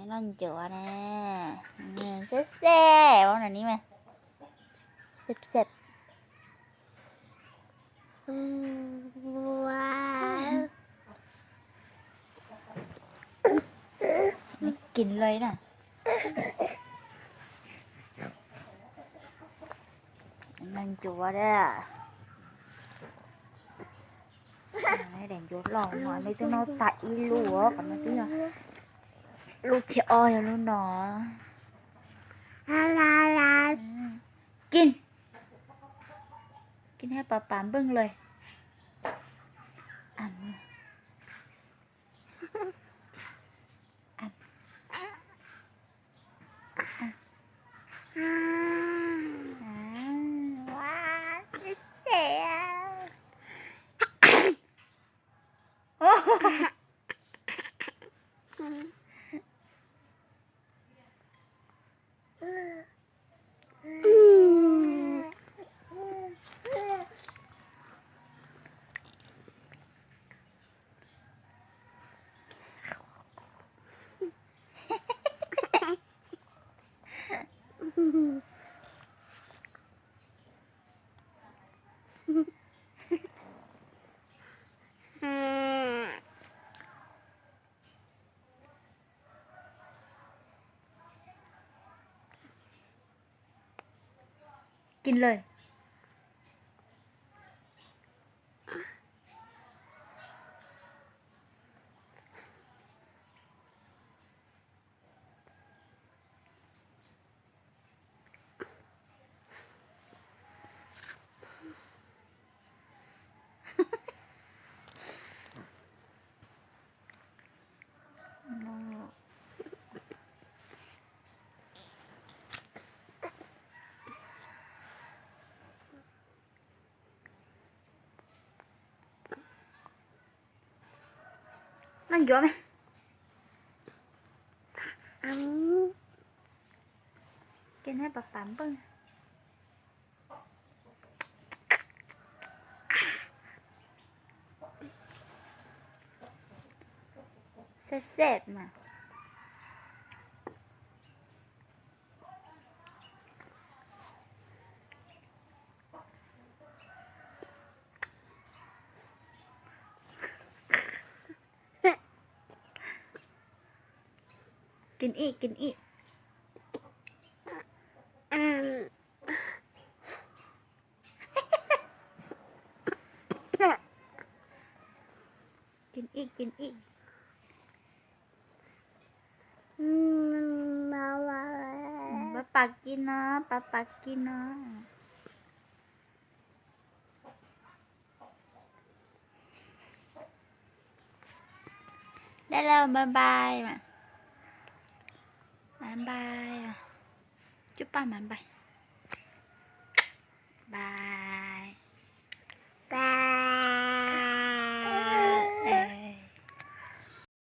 non chữa nè nghe xếp xe bọn này đi mà xếp xếp wow กินเลยนะนั่งจัวได้này đèn chuột lon mà mấy tiếng nó tại lúa còn mấy tiếng là lúa thì oi luôn đó la กินกินให้ป๊าป๊าเบิ่งเลยอ่านอ่าน ว้าเสีย กินเลยนั่งเยอะไหมกินให้ป๊าป๊าเบิ่งแซ่บๆมากินอีกกินอีกกินอีกกินอีกมาว่า ป๊าป๊ากินนะป๊าป๊ากินนะได้แล้วบ๊ายบายมาบ๊ายบายจุ๊บป้าบ๊ายบาย